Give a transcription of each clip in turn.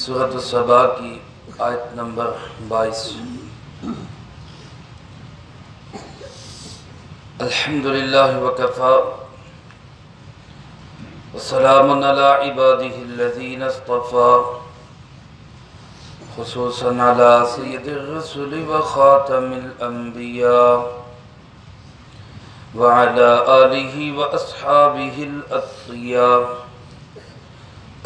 سورۃ السبا کی آیت نمبر 22۔ الحمدللہ وکفی وسلام علی عبادہ الذین اصطفی خصوصا علی سید الرسل وخاتم الانبیاء وعلى آلہ واصحابہ الاتقیاء۔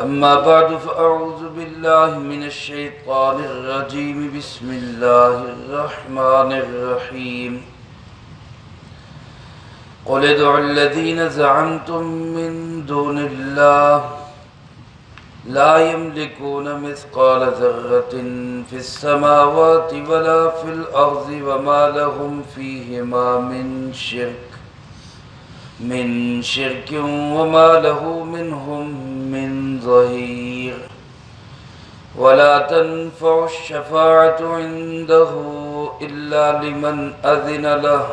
اما بعد فاعوذ باللہ من الشیطان الرجیم بسم اللہ الرحمن الرحیم۔ قل ادعوا الذین زعمتم من دون اللہ لا يملكون مثقال ذرة في السماوات ولا في الأرض وما لهم فيهما من شرك وما له منهم من ظهير ولا تنفع الشفاعة عنده إلا لمن أذن له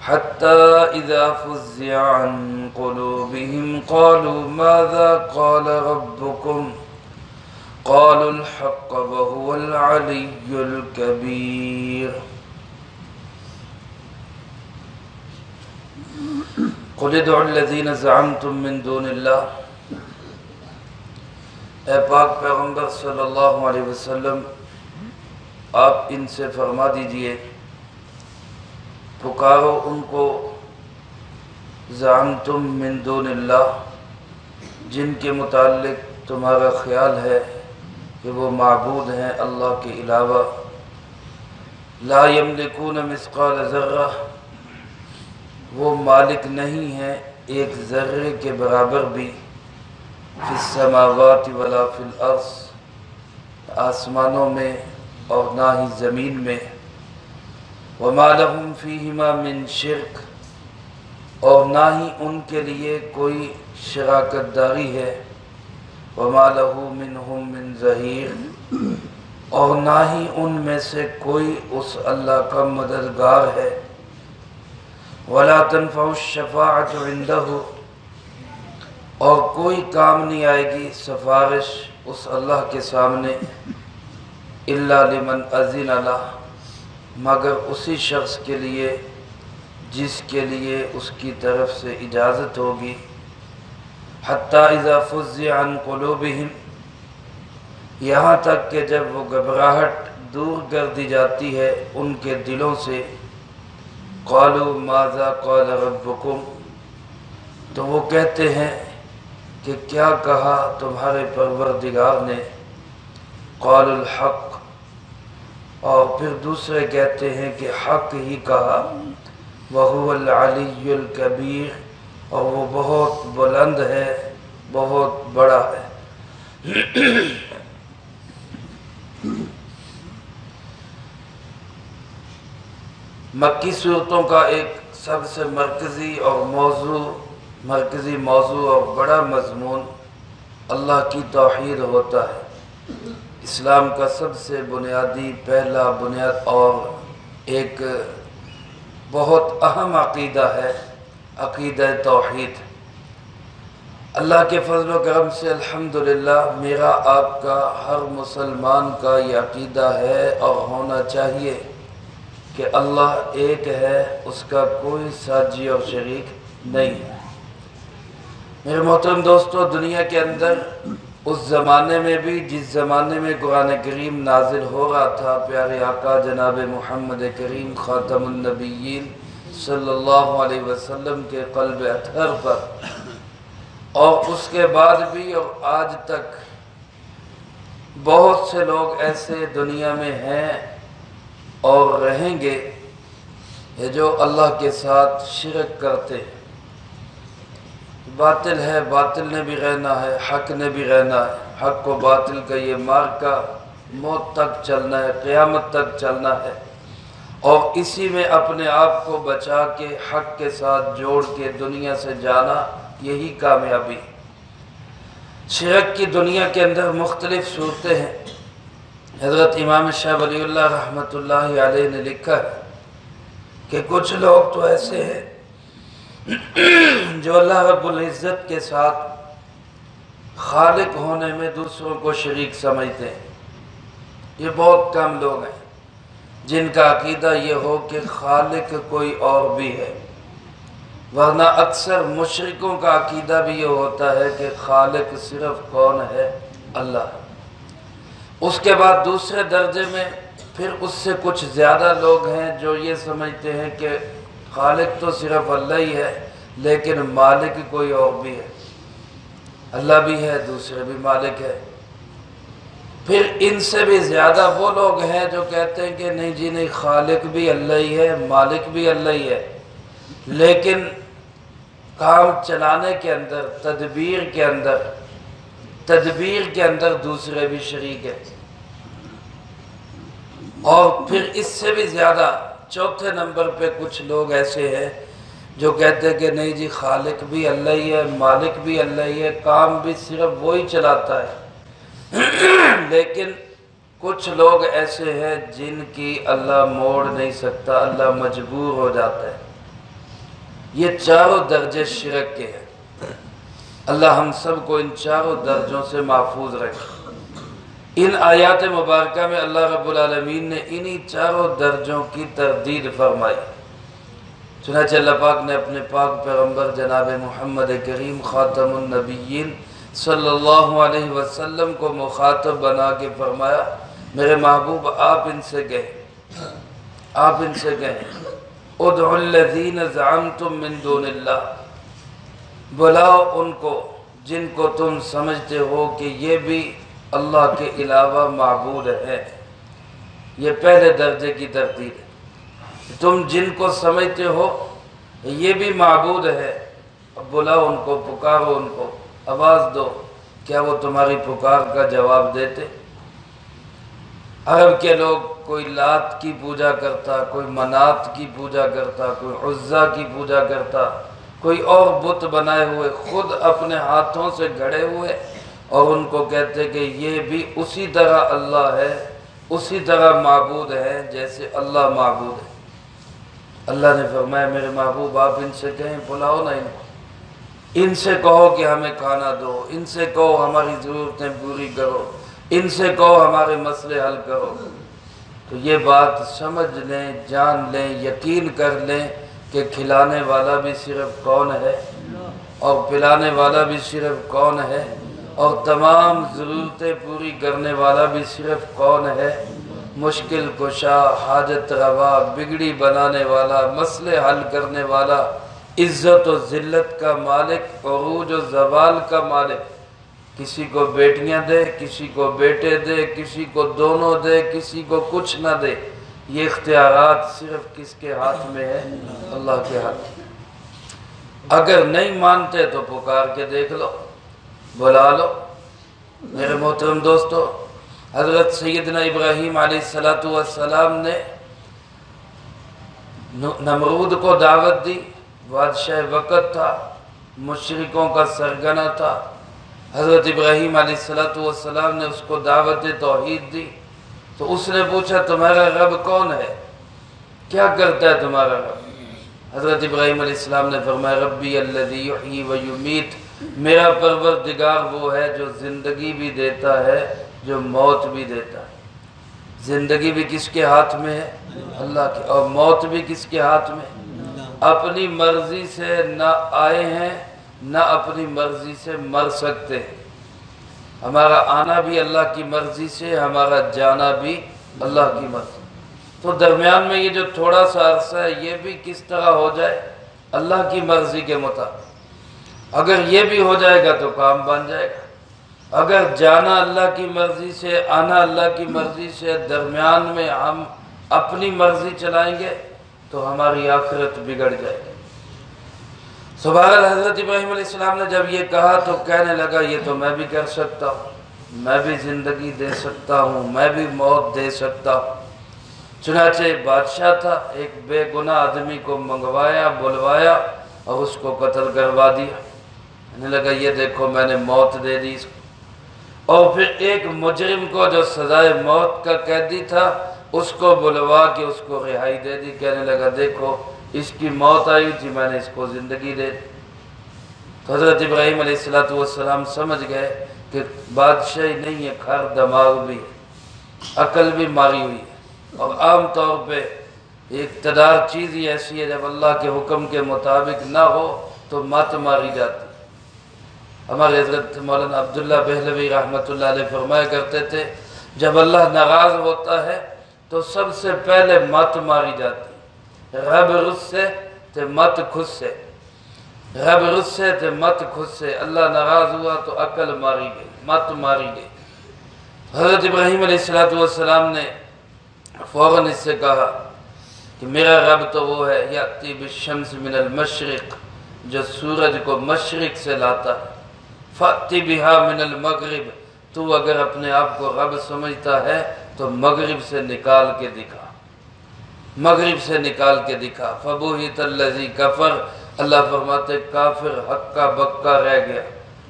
حتى إذا فزع عن قلوبهم قالوا ماذا قال ربكم قالوا الحق وهو العلي الكبير۔ قل ادعوا الذين زعمتم من دون اللہ، اے پاک پیغمبر صلی اللہ علیہ وسلم آپ ان سے فرما دیجئے پکارو ان کو زعمتم من دون اللہ جن کے متعلق تمہارا خیال ہے کہ وہ معبود ہیں اللہ کے علاوہ۔ لا یملکون مثقال ذرہ، وہ مالک نہیں ہیں ایک ذرے کے برابر بھی، فی السماوات ولا فی الارض، آسمانوں میں اور نہ ہی زمین میں، وما لهم فیہما من شرک، اور نہ ہی ان کے لیے کوئی شراکت داری ہے، وما له منہم من ظہیر، اور نہ ہی ان میں سے کوئی اس اللہ کا مددگار ہے، ولا تنفع الشفاعة عنده، اور کوئی کام نہیں آئے گی سفارش اس اللہ کے سامنے، الا لمن اذن له، مگر اسی شخص کے لیے جس کے لیے اس کی طرف سے اجازت ہوگی۔ حتی اذا فزع عن قلوبہم، یہاں تک کہ جب وہ گھبراہٹ دور کر دی جاتی ہے ان کے دلوں سے، قالوا ماذا قال ربکم، تو وہ کہتے ہیں کہ کیا کہا تمہارے پروردگار نے، قالوا الحق، اور پھر دوسرے کہتے ہیں کہ حق ہی کہا، وَهُوَ الْعَلِيُّ الْكَبِيرُ، اور وہ بہت بلند ہے، بہت بڑا ہے۔ مکی صورتوں کا ایک سب سے مرکزی موضوع اور بڑا مضمون اللہ کی توحید ہوتا ہے۔ اسلام کا سب سے بنیادی پہلا بنیاد اور ایک بہت اہم عقیدہ ہے عقیدہ توحید۔ اللہ کے فضل و کرم سے الحمدللہ میرا آپ کا ہر مسلمان کا یہ عقیدہ ہے اور ہونا چاہیے کہ اللہ ایک ہے، اس کا کوئی ساجی اور شریک نہیں ہے۔ میرے محترم دوستو، دنیا کے اندر اس زمانے میں بھی جس زمانے میں قرآن کریم نازل ہو رہا تھا پیارے آقا جناب محمد کریم خاتم النبیین صلی اللہ علیہ وسلم کے قلب اطہر پر، اور اس کے بعد بھی اور آج تک بہت سے لوگ ایسے دنیا میں ہیں اور رہیں گے جو اللہ کے ساتھ شرک کرتے ہیں۔ باطل ہے، باطل نے بھی رہنا ہے، حق نے بھی رہنا ہے۔ حق و باطل کا یہ مارکا موت تک چلنا ہے، قیامت تک چلنا ہے، اور اسی میں اپنے آپ کو بچا کے حق کے ساتھ جوڑ کے دنیا سے جانا، یہی کامیابی۔ شرک کی دنیا کے اندر مختلف صورتیں ہیں۔ حضرت امام شاہ ولی اللہ رحمۃ اللہ علیہ نے لکھا ہے کہ کچھ لوگ تو ایسے ہیں جو اللہ رب العزت کے ساتھ خالق ہونے میں دوسروں کو شریک سمجھتے ہیں۔ یہ بہت کم لوگ ہیں جن کا عقیدہ یہ ہو کہ خالق کوئی اور بھی ہے، ورنہ اکثر مشرکوں کا عقیدہ بھی یہ ہوتا ہے کہ خالق صرف کون ہے؟ اللہ۔ اس کے بعد دوسرے درجے میں پھر اس سے کچھ زیادہ لوگ ہیں جو یہ سمجھتے ہیں کہ خالق تو صرف اللہ ہی ہے لیکن مالک کوئی اور بھی ہے، اللہ بھی ہے دوسرے بھی مالک ہے۔ پھر ان سے بھی زیادہ وہ لوگ ہیں جو کہتے ہیں کہ نہیں جی نہیں، خالق بھی اللہ ہی ہے، مالک بھی اللہ ہی ہے، لیکن کام چلانے کے اندر، تدبیر کے اندر دوسرے بھی شریک ہیں۔ اور پھر اس سے بھی زیادہ چوتھے نمبر پہ کچھ لوگ ایسے ہیں جو کہتے ہیں کہ نہیں جی، خالق بھی اللہ ہی ہے، مالک بھی اللہ ہی ہے، کام بھی صرف وہی چلاتا ہے، لیکن کچھ لوگ ایسے ہیں جن کی اللہ موڑ نہیں سکتا، اللہ مجبور ہو جاتا ہے۔ یہ چاروں درجے شرک کے ہیں۔ اللہ ہم سب کو ان چاروں درجوں سے محفوظ رکھے۔ ان آیات مبارکہ میں اللہ رب العالمین نے انہی چاروں درجوں کی تردید فرمائی۔ چنانچہ اللہ پاک نے اپنے پاک پیغمبر جناب محمد کریم خاتم النبیین صلی اللہ علیہ وسلم کو مخاطب بنا کے فرمایا، میرے محبوب آپ ان سے کہیں ادعوا الذین زعمتم من دون اللہ، بلاؤ ان کو جن کو تم سمجھتے ہو کہ یہ بھی اللہ کے علاوہ معبود ہے۔ یہ پہلے درجے کی ترتیب ہے، تم جن کو سمجھتے ہو یہ بھی معبود ہے، اب بلاؤ ان کو، پکارو ان کو، آواز دو، کیا وہ تمہاری پکار کا جواب دیتے؟ عرب کے لوگ کوئی لات کی پوجا کرتا، کوئی منات کی پوجا کرتا، کوئی عزا کی پوجا کرتا، کوئی اور بت بنائے ہوئے خود اپنے ہاتھوں سے گھڑے ہوئے، اور ان کو کہتے کہ یہ بھی اسی طرح اللہ ہے، اسی طرح معبود ہے جیسے اللہ معبود ہے۔ اللہ نے فرمایا میرے محبوب آپ ان سے کہیں، بلاؤ نا ان کو، ان سے کہو کہ ہمیں کھانا دو، ان سے کہو ہماری ضرورتیں پوری کرو، ان سے کہو ہمارے مسئلے حل کرو۔ تو یہ بات سمجھ لیں، جان لیں، یقین کر لیں کہ کھلانے والا بھی صرف کون ہے اور پلانے والا بھی صرف کون ہے، اور تمام ضرورتیں پوری کرنے والا بھی صرف کون ہے؟ مشکل کشا، حاجت روا، بگڑی بنانے والا، مسئلے حل کرنے والا، عزت و ذلت کا مالک، عروج و زوال کا مالک۔ کسی کو بیٹیاں دے، کسی کو بیٹے دے، کسی کو دونوں دے، کسی کو کچھ نہ دے، یہ اختیارات صرف کس کے ہاتھ میں ہے؟ اللہ کے ہاتھ میں۔ اگر نہیں مانتے تو پکار کے دیکھ لو، بلا لو۔ میرے محترم دوستو، حضرت سیدنا ابراہیم علیہ السلام نے نمرود کو دعوت دی، بادشاہ وقت تھا، مشرکوں کا سرگنا تھا۔ حضرت ابراہیم علیہ السلام نے اس کو دعوت توحید دی، تو اس نے پوچھا تمہارا رب کون ہے؟ کیا کرتا ہے تمہارا رب؟ حضرت ابراہیم علیہ السلام نے فرمایا ربی الذی یحیی و یمیت، میرا پروردگار وہ ہے جو زندگی بھی دیتا ہے، جو موت بھی دیتا ہے۔ زندگی بھی کس کے ہاتھ میں ہے؟ اللہ کے، اور موت بھی کس کے ہاتھ میں؟ اپنی مرضی سے نہ آئے ہیں، نہ اپنی مرضی سے مر سکتے ہیں۔ ہمارا آنا بھی اللہ کی مرضی سے، ہمارا جانا بھی اللہ کی مرضی۔ تو درمیان میں یہ جو تھوڑا سا عرصہ ہے، یہ بھی کس طرح ہو جائے؟ اللہ کی مرضی کے مطابق۔ اگر یہ بھی ہو جائے گا تو کام بن جائے گا۔ اگر جانا اللہ کی مرضی سے، آنا اللہ کی مرضی سے، درمیان میں ہم اپنی مرضی چلائیں گے تو ہماری آخرت بگڑ جائے گی۔ سبحان حضرت ابراہیم علیہ السلام نے جب یہ کہا تو کہنے لگا یہ تو میں بھی کر سکتا ہوں، میں بھی زندگی دے سکتا ہوں، میں بھی موت دے سکتا ہوں۔ چنانچہ بادشاہ تھا، ایک بے گناہ آدمی کو منگوایا، بلوایا اور اس کو قتل کروا دیا۔ کہنے لگا یہ دیکھو میں نے موت دے دی اس کو۔ اور پھر ایک مجرم کو جو سزائے موت کا قیدی تھا اس کو بلوا کے اس کو رہائی دے دی۔ کہنے لگا دیکھو اس کی موت آئی تھی، میں نے اس کو زندگی دے دی۔ تو حضرت ابراہیم علیہ السلام سمجھ گئے کہ بادشاہی نہیں ہے، کھر دماغ بھی ہے، عقل بھی ماری ہوئی ہے، اور عام طور پہ اقتدار چیز ہی ایسی ہے جب اللہ کے حکم کے مطابق نہ ہو تو مت ماری جاتی۔ ہمارے حضرت مولانا عبداللہ بہلوی رحمۃ اللہ علیہ فرمایا کرتے تھے جب اللہ ناراض ہوتا ہے تو سب سے پہلے مت ماری جاتی، رب رس سے تے مت خود سے، رب رس سے تے مت خود سے، اللہ ناراض ہوا تو عقل ماری گئی، مت ماری گئی۔ حضرت ابراہیم علیہ السلام نے فوراً اس سے کہا کہ میرا رب تو وہ ہے یاتی بالشمس من المشرق، جو سورج کو مشرق سے لاتا ہے، فاتی بہا من المغرب، تو اگر اپنے آپ کو رب سمجھتا ہے تو مغرب سے نکال کے دکھا، مغرب سے نکال کے دکھا۔ فبہت الذی کفر، اللہ فرماتے کافر ہکا بکا رہ گیا،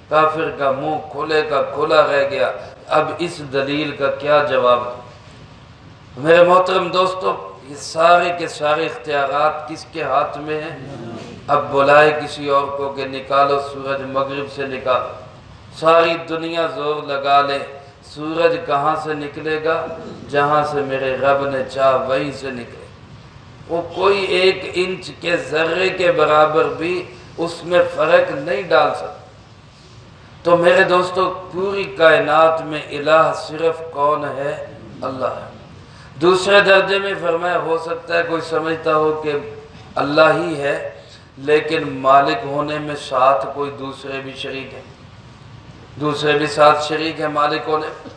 کافر کا منہ کھلے کا کھلا رہ گیا، اب اس دلیل کا کیا جواب دیں؟ میرے محترم دوستو، یہ سارے کے سارے اختیارات کس کے ہاتھ میں ہیں؟ اب بلائے کسی اور کو کہ نکالو سورج، مغرب سے نکالو، ساری دنیا زور لگا لے، سورج کہاں سے نکلے گا؟ جہاں سے میرے رب نے چاہ وہیں سے نکلے، وہ کوئی 1 انچ کے ذرے کے برابر بھی اس میں فرق نہیں ڈال سکتا۔ تو میرے دوستو، پوری کائنات میں الہ صرف کون ہے؟ اللہ ہے۔ دوسرے درجے میں فرمایا ہو سکتا ہے کوئی سمجھتا ہو کہ اللہ ہی ہے لیکن مالک ہونے میں ساتھ کوئی دوسرے بھی شریک ہیں، دوسرے بھی ساتھ شریک ہیں مالک ہونے میں۔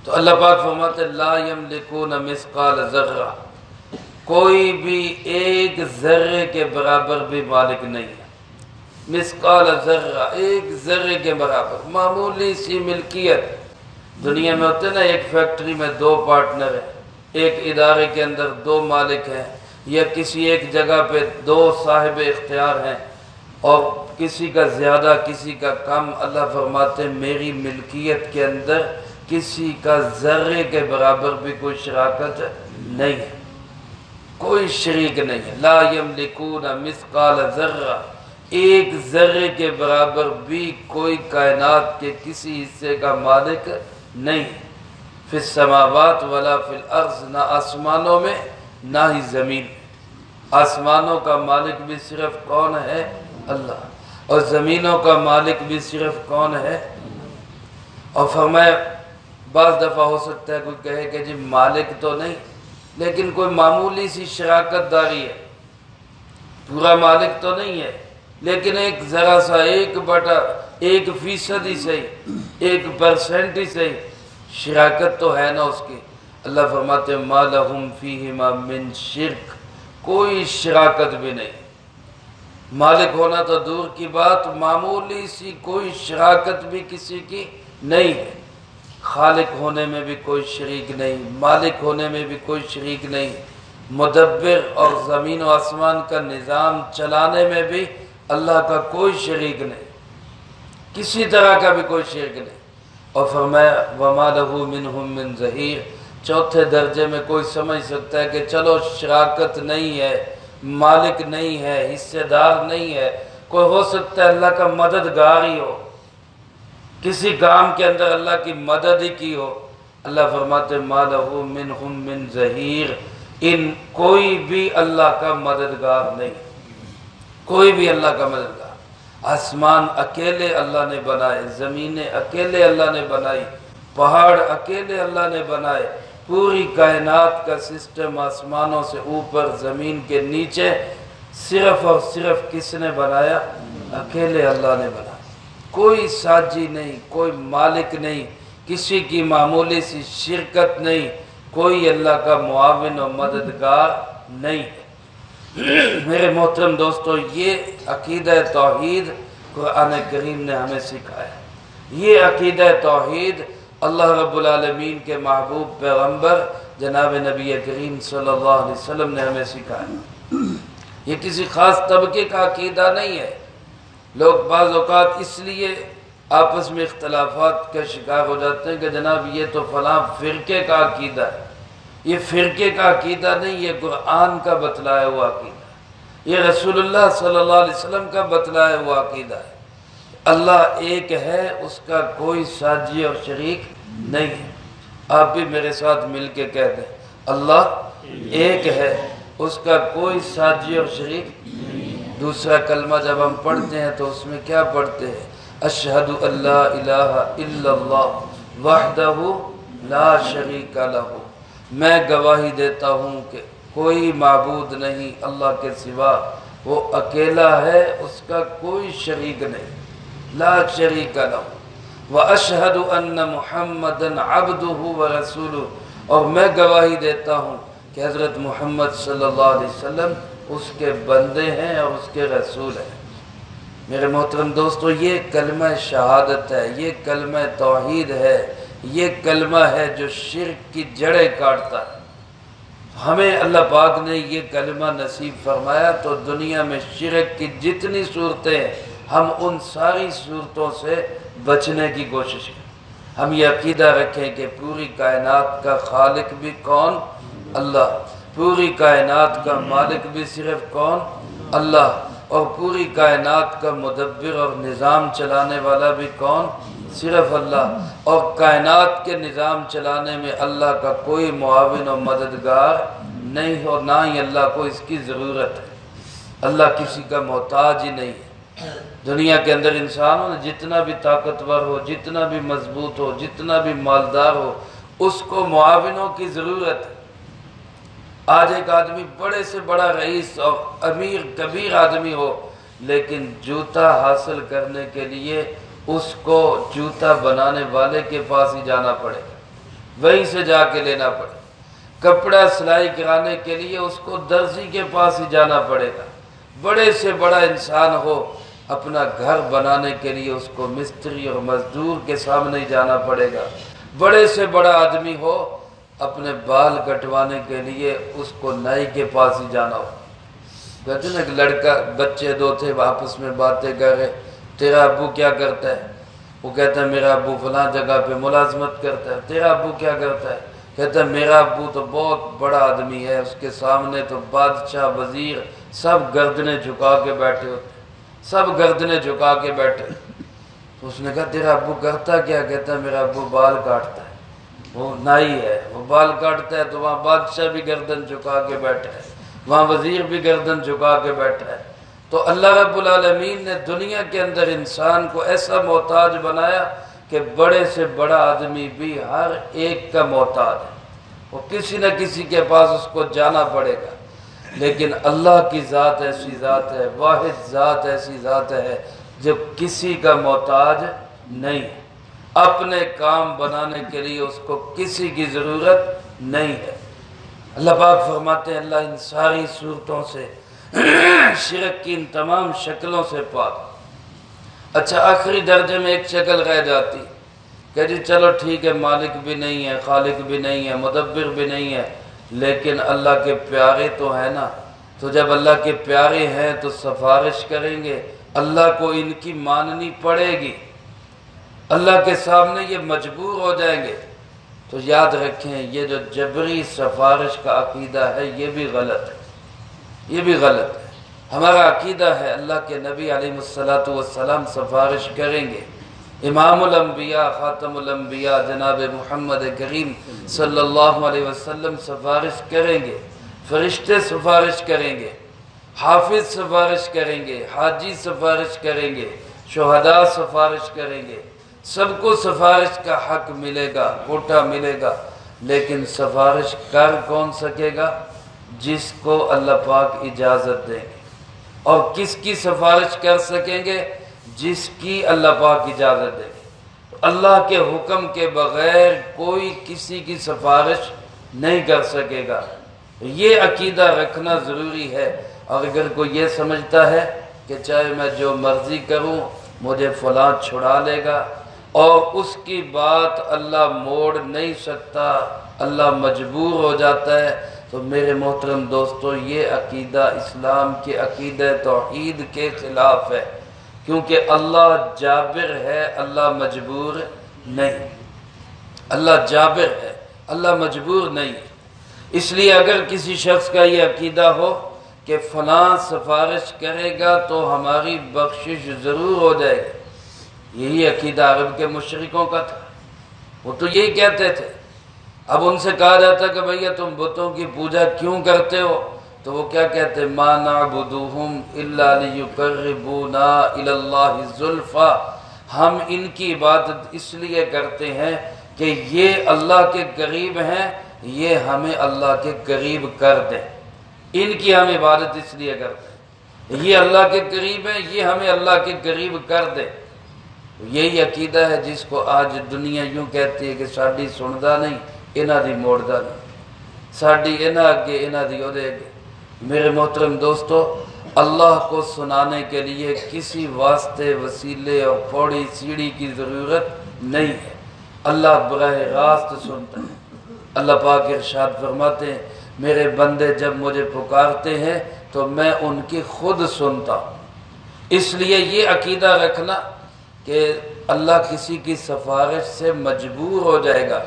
تو اللہ پاک فرماتے لا یملکون مثقال ذرہ، کوئی بھی 1 ذرے کے برابر بھی مالک نہیں ہے۔ مثقال ذرہ، 1 ذرے کے برابر، معمولی سی ملکیت۔ دنیا میں ہوتے نا، ایک فیکٹری میں 2 پارٹنر ہیں، ایک ادارے کے اندر 2 مالک ہیں، یا کسی ایک جگہ پہ 2 صاحب اختیار ہیں، اور کسی کا زیادہ کسی کا کم۔ اللہ فرماتے میری ملکیت کے اندر کسی کا ذرے کے برابر بھی کوئی شراکت نہیں ہے، کوئی شریک نہیں ہے۔ لا یملکون مثقال ذرہ، 1 ذرے کے برابر بھی کوئی کائنات کے کسی حصے کا مالک نہیں ہے۔ فی السماوات ولا فی الارض، نہ آسمانوں میں نہ ہی زمین میں۔ آسمانوں کا مالک بھی صرف کون ہے؟ اللہ، اور زمینوں کا مالک بھی صرف کون ہے؟ اور فرمایا بعض دفعہ ہو سکتا ہے کوئی کہے کہ جی مالک تو نہیں لیکن کوئی معمولی سی شراکت داری ہے، پورا مالک تو نہیں ہے لیکن ایک ذرا سا 1% ہی صحیح، 1% ہی صحیح شراکت تو ہے نا اس کی۔ اللہ فرماتے ما لہم فیہما من شرک، کوئی شراکت بھی نہیں، مالک ہونا تو دور کی بات، معمولی سی کوئی شراکت بھی کسی کی نہیں ہے۔ خالق ہونے میں بھی کوئی شریک نہیں، مالک ہونے میں بھی کوئی شریک نہیں، مدبر اور زمین و آسمان کا نظام چلانے میں بھی اللہ کا کوئی شریک نہیں، کسی طرح کا بھی کوئی شریک نہیں۔ اور فرمایا وَمَا لَهُ مِنْهُمْ مِنْ ظَهِيرٍ، چوتھے درجے میں کوئی سمجھ سکتا ہے کہ چلو شراکت نہیں ہے، مالک نہیں ہے، حصے دار نہیں ہے، کوئی ہو سکتا ہے اللہ کا مددگار ہی ہو، کسی کام کے اندر اللہ کی مدد ہی کی ہو۔ اللہ فرماتے مَا لَهُ مِنْهُمْ مِنْ ظَهِيرٍ، ان کوئی بھی اللہ کا مددگار نہیں، کوئی بھی اللہ کا مددگار۔ آسمان اکیلے اللہ نے بنائے، زمینیں اکیلے اللہ نے بنائی، پہاڑ اکیلے اللہ نے بنائے، پوری کائنات کا سسٹم آسمانوں سے اوپر زمین کے نیچے صرف اور صرف کس نے بنایا؟ اکیلے اللہ نے بنایا، کوئی ساجی نہیں، کوئی مالک نہیں، کسی کی معمولی سی شرکت نہیں، کوئی اللہ کا معاون و مددگار نہیں ہے۔ میرے محترم دوستو، یہ عقیدہ توحید قرآن کریم نے ہمیں سکھایا، یہ عقیدہ توحید اللہ رب العالمین کے محبوب پیغمبر جناب نبی کریم صلی اللہ علیہ وسلم نے ہمیں سکھایا۔ یہ کسی خاص طبقے کا عقیدہ نہیں ہے۔ لوگ بعض اوقات اس لیے آپس میں اختلافات کا شکار ہو جاتے ہیں کہ جناب یہ تو فلاں فرقے کا عقیدہ ہے۔ یہ فرقے کا عقیدہ نہیں، یہ قرآن کا بتلایا ہوا عقیدہ ہے، یہ رسول اللہ صلی اللہ علیہ وسلم کا بتلایا ہوا عقیدہ ہے۔ اللہ ایک ہے، اس کا کوئی ساجی اور شریک نہیں ہے۔ آپ بھی میرے ساتھ مل کے کہہ دیں، اللہ ایک ہے، اس کا کوئی ساجی اور شریک نہیں۔ دوسرا کلمہ جب ہم پڑھتے ہیں تو اس میں کیا پڑھتے ہیں؟ اشہد ان لا الہ الا اللہ وحدہ لا شریک لہ، میں گواہی دیتا ہوں کہ کوئی معبود نہیں اللہ کے سوا، وہ اکیلا ہے، اس کا کوئی شریک نہیں، لا شریک لہ۔ واشہد ان محمدا عبدہ ورسولہ، اور میں گواہی دیتا ہوں کہ حضرت محمد صلی اللہ علیہ وسلم اس کے بندے ہیں اور اس کے رسول ہیں۔ میرے محترم دوستو، یہ کلمہ شہادت ہے، یہ کلمہ توحید ہے، یہ کلمہ ہے جو شرک کی جڑیں کاٹتا ہے۔ ہمیں اللہ پاک نے یہ کلمہ نصیب فرمایا تو دنیا میں شرک کی جتنی صورتیں ہیں ہم ان ساری صورتوں سے بچنے کی کوشش کریں۔ ہم یہ عقیدہ رکھیں کہ پوری کائنات کا خالق بھی کون؟ اللہ۔ پوری کائنات کا مالک بھی صرف کون؟ اللہ۔ اور پوری کائنات کا مدبر اور نظام چلانے والا بھی کون؟ صرف اللہ۔ اور کائنات کے نظام چلانے میں اللہ کا کوئی معاون و مددگار نہیں ہو، نہ ہی اللہ کو اس کی ضرورت ہے۔ اللہ کسی کا محتاج ہی نہیں ہے۔ دنیا کے اندر انسانوں نے جتنا بھی طاقتور ہو، جتنا بھی مضبوط ہو، جتنا بھی مالدار ہو، اس کو معاونوں کی ضرورت ہے۔ آج ایک آدمی بڑے سے بڑا رئیس اور امیر کبیر آدمی ہو، لیکن جوتا حاصل کرنے کے لیے اس کو جوتا بنانے والے کے پاس ہی جانا پڑے، وہیں سے جا کے لینا پڑے۔ کپڑا سلائی کرانے کے لیے اس کو درزی کے پاس ہی جانا پڑے گا۔ بڑے سے بڑا انسان ہو، اپنا گھر بنانے کے لیے اس کو مستری اور مزدور کے سامنے ہی جانا پڑے گا۔ بڑے سے بڑا آدمی ہو، اپنے بال کٹوانے کے لیے اس کو نائی کے پاس ہی جانا ہو۔ کہتے ہیں کہ لڑکا بچے دو تھے آپس میں باتیں کر رہے، تیرا ابو کیا کرتا ہے؟ وہ کہتا ہے میرا ابو فلاں جگہ پہ ملازمت کرتا ہے۔ تیرا ابو کیا کرتا ہے؟ کہتا ہے میرا ابو تو بہت بڑا آدمی ہے، اس کے سامنے تو بادشاہ وزیر سب گردنیں جھکا کے بیٹھے ہوتے، سب گردنیں جھکا کے بیٹھے۔ تو اس نے کہا تیرا ابو کرتا کیا؟ کہتا ہے میرا ابو بال کاٹتا ہے، وہ نائی ہے، وہ بال کاٹتا ہے تو وہاں بادشاہ بھی گردن جھکا کے بیٹھا ہے، وہاں وزیر بھی گردن جھکا کے بیٹھا ہے۔ تو اللہ رب العالمین نے دنیا کے اندر انسان کو ایسا محتاج بنایا کہ بڑے سے بڑا آدمی بھی ہر ایک کا محتاج ہے، وہ کسی نہ کسی کے پاس اس کو جانا پڑے گا۔ لیکن اللہ کی ذات ایسی ذات ہے، واحد ذات ایسی ذات ہے جب کسی کا محتاج نہیں ہے، اپنے کام بنانے کے لیے اس کو کسی کی ضرورت نہیں ہے۔ اللہ پاک فرماتے ہیں اللہ ان ساری صورتوں سے، شرک کی ان تمام شکلوں سے پاک۔ اچھا آخری درجے میں ایک شکل رہ جاتی کہ جی چلو ٹھیک ہے، مالک بھی نہیں ہے، خالق بھی نہیں ہے، مدبر بھی نہیں ہے، لیکن اللہ کے پیارے تو ہیں نا۔ تو جب اللہ کے پیارے ہیں تو سفارش کریں گے، اللہ کو ان کی ماننی پڑے گی، اللہ کے سامنے یہ مجبور ہو جائیں گے۔ تو یاد رکھیں یہ جو جبری سفارش کا عقیدہ ہے یہ بھی غلط ہے، یہ بھی غلط ہے۔ ہمارا عقیدہ ہے اللہ کے نبی علیہ السلام سفارش کریں گے، امام الانبیاء خاتم الانبیاء جناب محمد کریم صلی اللہ علیہ وسلم سفارش کریں گے، فرشتے سفارش کریں گے، حافظ سفارش کریں گے، حاجی سفارش کریں گے، شہداء سفارش کریں گے، سب کو سفارش کا حق ملے گا، کوٹا ملے گا۔ لیکن سفارش کر کون سکے گا؟ جس کو اللہ پاک اجازت دیں گے۔ اور کس کی سفارش کر سکیں گے؟ جس کی اللہ پاک اجازت دیں گے۔ اللہ کے حکم کے بغیر کوئی کسی کی سفارش نہیں کر سکے گا۔ یہ عقیدہ رکھنا ضروری ہے۔ اور اگر کوئی یہ سمجھتا ہے کہ چاہے میں جو مرضی کروں مجھے فلاں چھڑا لے گا اور اس کی بات اللہ موڑ نہیں سکتا، اللہ مجبور ہو جاتا ہے، تو میرے محترم دوستو یہ عقیدہ اسلام کے عقیدہ توحید کے خلاف ہے، کیونکہ اللہ جابر ہے، اللہ مجبور نہیں۔ اللہ جابر ہے، اللہ مجبور نہیں۔ اس لیے اگر کسی شخص کا یہ عقیدہ ہو کہ فلاں سفارش کرے گا تو ہماری بخشش ضرور ہو جائے گی، یہی عقیدہ عرب کے مشرکوں کا تھا، وہ تو یہی کہتے تھے۔ اب ان سے کہا جاتا کہ بھیا تم بتوں کی پوجا کیوں کرتے ہو؟ تو وہ کیا کہتے؟ ما نعبدوہم الا لیقربونا الی اللہ زلفا، ہم ان کی عبادت اس لیے کرتے ہیں کہ یہ اللہ کے قریب ہیں، یہ ہمیں اللہ کے قریب کر دیں۔ ان کی ہم عبادت اس لیے کرتے ہیں، یہ اللہ کے قریب ہیں، یہ ہمیں اللہ کے قریب کر دیں۔ یہی عقیدہ ہے جس کو آج دنیا یوں کہتی ہے کہ ساڈی سندا نہیں، انہاں دی موڑدا نہیں، ساڈی انہاں اگے انہاں دی اودے اگے۔ میرے محترم دوستو، اللہ کو سنانے کے لیے کسی واسطے، وسیلے اور پوڑی سیڑھی کی ضرورت نہیں ہے، اللہ براہ راست سنتا ہے۔ اللہ پاک ارشاد فرماتے ہیں میرے بندے جب مجھے پکارتے ہیں تو میں ان کی خود سنتا ہوں۔ اس لیے یہ عقیدہ رکھنا کہ اللہ کسی کی سفارش سے مجبور ہو جائے گا،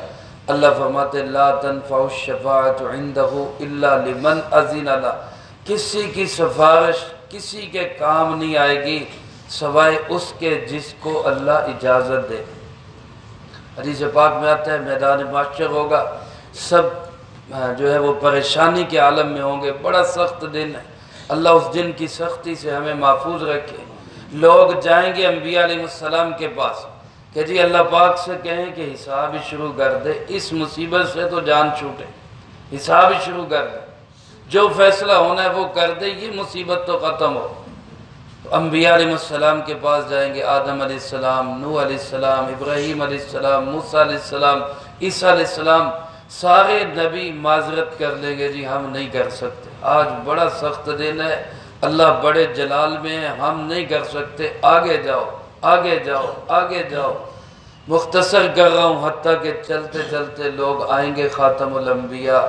اللہ فرماتے لا تنفع الشفاعۃ عندہ الا لمن اذن له، کسی کی سفارش کسی کے کام نہیں آئے گی سوائے اس کے جس کو اللہ اجازت دے۔ حدیث پاک میں آتا ہے میدان محشر ہوگا، سب جو ہے وہ پریشانی کے عالم میں ہوں گے، بڑا سخت دن ہے، اللہ اس دن کی سختی سے ہمیں محفوظ رکھے۔ لوگ جائیں گے انبیاء علیہ السلام کے پاس کہ جی اللہ پاک سے کہیں کہ حساب ہی شروع کر دے، اس مصیبت سے تو جان چھوٹے، حساب ہی شروع کر دے، جو فیصلہ ہونا ہے وہ کر دے، یہ مصیبت تو ختم ہو۔ تو انبیاء علیہ السلام کے پاس جائیں گے، آدم علیہ السلام، نوح علیہ السلام، ابراہیم علیہ السلام، موسیٰ علیہ السلام، عیسیٰ علیہ السلام، سارے نبی معذرت کر لیں گے جی ہم نہیں کر سکتے، آج بڑا سخت دن ہے، اللہ بڑے جلال میں ہے، ہم نہیں کر سکتے، آگے جاؤ آگے جاؤ آگے جاؤ۔ مختصر کر رہا ہوں، حتیٰ کہ چلتے چلتے لوگ آئیں گے خاتم الانبیاء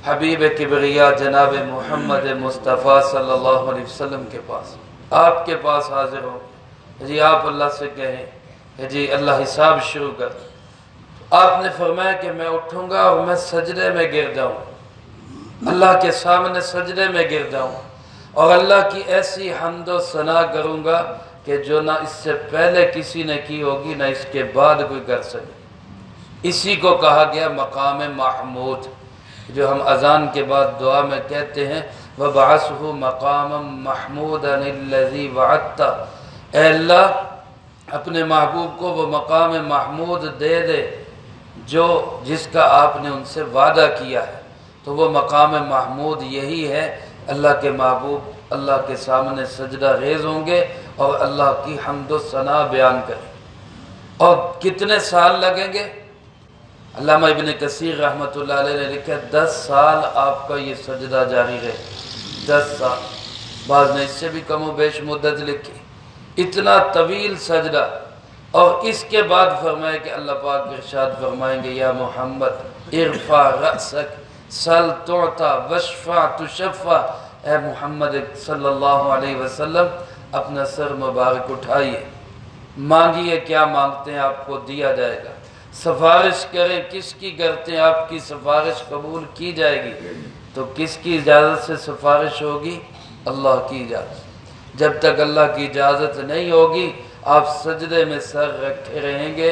حبیب کبریا جناب محمد مصطفیٰ صلی اللہ علیہ وسلم کے پاس، آپ کے پاس حاضر ہوں جی آپ اللہ سے کہیں کہ جی اللہ حساب شروع کر۔ آپ نے فرمایا کہ میں اٹھوں گا اور میں سجدے میں گر جاؤں، اللہ کے سامنے سجدے میں گر جاؤں اور اللہ کی ایسی حمد و ثنا کروں گا کہ جو نہ اس سے پہلے کسی نے کی ہوگی نہ اس کے بعد کوئی کر سکے۔ اسی کو کہا گیا مقام محمود، جو ہم اذان کے بعد دعا میں کہتے ہیں وَبَعَثْهُ مَقَامًا مَحْمُودًا الَّذِي وَعَدْتَ، اے اللہ اپنے محبوب کو وہ مقام محمود دے دے جو جس کا آپ نے ان سے وعدہ کیا ہے۔ تو وہ مقام محمود یہی ہے، اللہ کے محبوب اللہ کے سامنے سجدہ ریز ہوں گے اور اللہ کی حمد و ثنا بیان کریں۔ اور کتنے سال لگیں گے؟ علامہ ابن کثیر رحمۃ اللہ علیہ نے لکھا 10 سال آپ کا یہ سجدہ جاری رہے، 10 سال، بعض نے اس سے بھی کم و بیش مدت لکھی، اتنا طویل سجدہ۔ اور اس کے بعد فرمایا کہ اللہ پاک ارشاد فرمائیں گے یا محمد ارفع رأسک سل تعطا واشفع تشفع، اے محمد صلی اللہ علیہ وسلم اپنا سر مبارک اٹھائیے، مانگیے کیا مانگتے ہیں آپ کو دیا جائے گا، سفارش کریں کس کی کرتے ہیں آپ کی سفارش قبول کی جائے گی۔ تو کس کی اجازت سے سفارش ہوگی؟ اللہ کی اجازت۔ جب تک اللہ کی اجازت نہیں ہوگی آپ سجدے میں سر رکھے رہیں گے،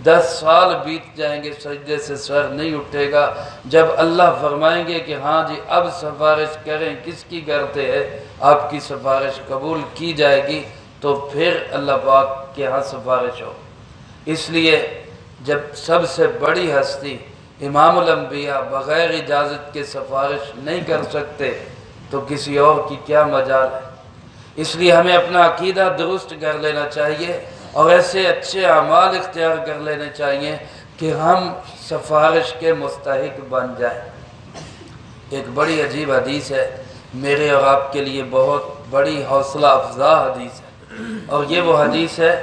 10 سال بیت جائیں گے سجدے سے سر نہیں اٹھے گا۔ جب اللہ فرمائیں گے کہ ہاں جی اب سفارش کریں کس کی کرتے ہیں، آپ کی سفارش قبول کی جائے گی، تو پھر اللہ پاک کے ہاں سفارش ہو۔ اس لیے جب سب سے بڑی ہستی امام الانبیاء بغیر اجازت کے سفارش نہیں کر سکتے تو کسی اور کی کیا مجال ہے۔ اس لیے ہمیں اپنا عقیدہ درست کر لینا چاہیے اور ایسے اچھے اعمال اختیار کر لینے چاہیے کہ ہم سفارش کے مستحق بن جائیں۔ ایک بڑی عجیب حدیث ہے، میرے اور آپ کے لیے بہت بڑی حوصلہ افزا حدیث ہے، اور یہ وہ حدیث ہے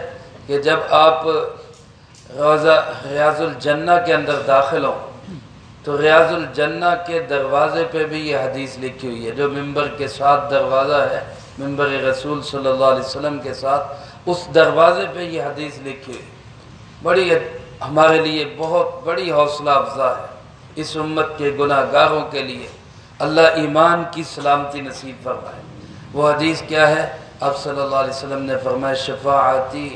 کہ جب آپ روضہ ریاض الجنہ کے اندر داخل ہوں تو ریاض الجنہ کے دروازے پہ بھی یہ حدیث لکھی ہوئی ہے، جو ممبر کے ساتھ دروازہ ہے، ممبر رسول صلی اللہ علیہ وسلم کے ساتھ، اس دروازے پہ یہ حدیث لکھی ہوئی، بڑی ہمارے لیے بہت بڑی حوصلہ افزا ہے، اس امت کے گناہ گاروں کے لیے اللہ ایمان کی سلامتی نصیب فرمائے۔ وہ حدیث کیا ہے؟ آپ صلی اللہ علیہ وسلم نے فرمایا شفاعتی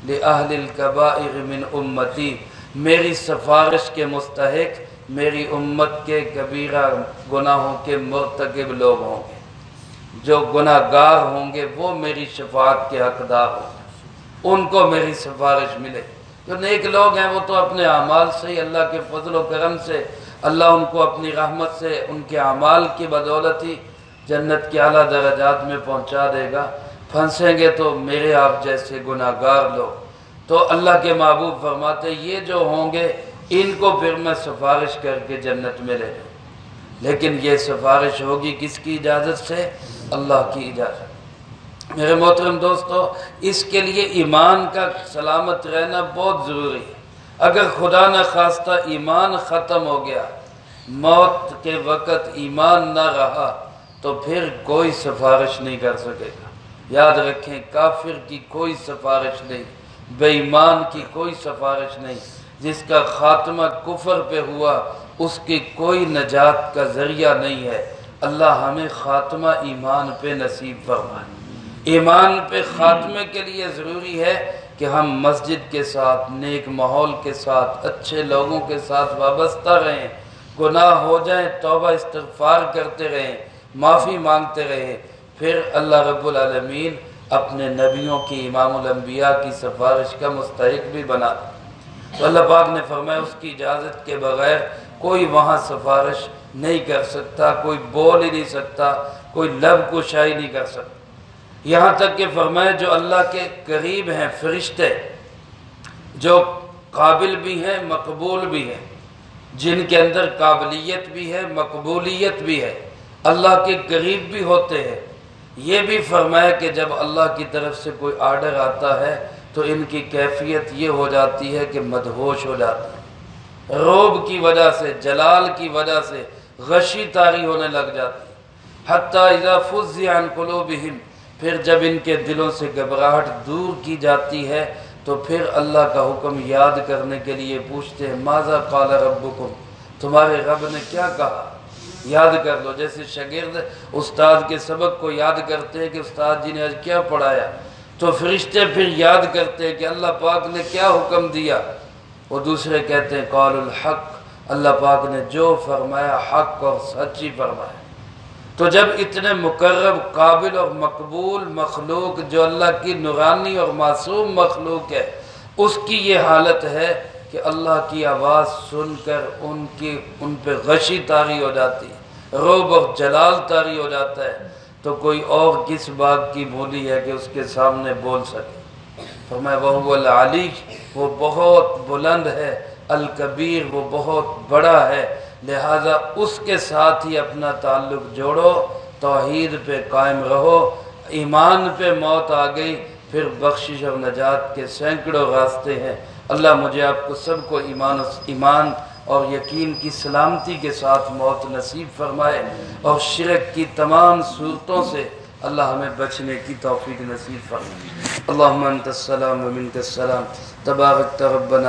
لأہل الکبائر من امتی، میری سفارش کے مستحق میری امت کے کبیرہ گناہوں کے مرتکب لوگ ہوں گے، جو گناہ گار ہوں گے وہ میری شفاعت کے حقدار ہوں گے، ان کو میری سفارش ملے۔ جو نیک لوگ ہیں وہ تو اپنے اعمال سے ہی، اللہ کے فضل و کرم سے، اللہ ان کو اپنی رحمت سے ان کے اعمال کی بدولت ہی جنت کے اعلیٰ درجات میں پہنچا دے گا۔ پھنسیں گے تو میرے آپ جیسے گناہ گار لوگ۔ تو اللہ کے محبوب فرماتے یہ جو ہوں گے ان کو پھر میں سفارش کر کے جنت میں لے جاؤں، لیکن یہ سفارش ہوگی کس کی اجازت سے؟ اللہ کی اجازت۔ میرے محترم دوستو، اس کے لیے ایمان کا سلامت رہنا بہت ضروری ہے۔ اگر خدا نہ خواستہ ایمان ختم ہو گیا، موت کے وقت ایمان نہ رہا، تو پھر کوئی سفارش نہیں کر سکے گا۔ یاد رکھیں، کافر کی کوئی سفارش نہیں، بے ایمان کی کوئی سفارش نہیں، جس کا خاتمہ کفر پہ ہوا اس کی کوئی نجات کا ذریعہ نہیں ہے۔ اللہ ہمیں خاتمہ ایمان پہ نصیب فرمائے۔ ایمان پہ خاتمے کے لیے ضروری ہے کہ ہم مسجد کے ساتھ، نیک ماحول کے ساتھ، اچھے لوگوں کے ساتھ وابستہ رہیں، گناہ ہو جائیں توبہ استغفار کرتے رہیں، معافی مانگتے رہیں، پھر اللہ رب العالمین اپنے نبیوں کی، امام الانبیاء کی سفارش کا مستحق بھی بنا دے۔ تو اللہ پاک نے فرمایا اس کی اجازت کے بغیر کوئی وہاں سفارش نہیں کر سکتا، کوئی بول ہی نہیں سکتا، کوئی لب کشائی نہیں کر سکتا۔ یہاں تک کہ فرمایا جو اللہ کے قریب ہیں فرشتے، جو قابل بھی ہیں مقبول بھی ہیں، جن کے اندر قابلیت بھی ہے مقبولیت بھی ہے، اللہ کے قریب بھی ہوتے ہیں، یہ بھی فرمایا کہ جب اللہ کی طرف سے کوئی آرڈر آتا ہے تو ان کی کیفیت یہ ہو جاتی ہے کہ مدہوش ہو جاتے ہیں، رعب کی وجہ سے، جلال کی وجہ سے غشی طاری ہونے لگ جاتی ہے۔ حتیٰ اذا فزع عن قلوبہم، پھر جب ان کے دلوں سے گھبراہٹ دور کی جاتی ہے تو پھر اللہ کا حکم یاد کرنے کے لیے پوچھتے ہیں ماذا قال ربکم، تمہارے رب نے کیا کہا، یاد کر لو۔ جیسے شاگرد استاد کے سبق کو یاد کرتے ہیں کہ استاد جی نے آج کیا پڑھایا، تو فرشتے پھر یاد کرتے ہیں کہ اللہ پاک نے کیا حکم دیا، وہ دوسرے کہتے ہیں قال الحق، اللہ پاک نے جو فرمایا حق اور سچی فرمایا۔ تو جب اتنے مقرب، قابل اور مقبول مخلوق جو اللہ کی نورانی اور معصوم مخلوق ہے، اس کی یہ حالت ہے کہ اللہ کی آواز سن کر ان پہ غشی طاری ہو جاتی ہے، رعب اور جلال طاری ہو جاتا ہے، تو کوئی اور کس بات کی بولی ہے کہ اس کے سامنے بول سکے۔ فرمایا وَهُوَ الْعَلِيُّ، وہ بہت بلند ہے، الکبیر، وہ بہت بڑا ہے، لہذا اس کے ساتھ ہی اپنا تعلق جوڑو، توحید پہ قائم رہو۔ ایمان پہ موت آ گئی، پھر بخشش اور نجات کے سینکڑوں راستے ہیں۔ اللہ مجھے آپ کو سب کو ایمان اور یقین کی سلامتی کے ساتھ موت نصیب فرمائے، اور شرک کی تمام صورتوں سے اللہ ہمیں بچنے کی توفیق نصیب فرمائے۔ اللہم انت السلام و منک السلام، تبارکت ربنا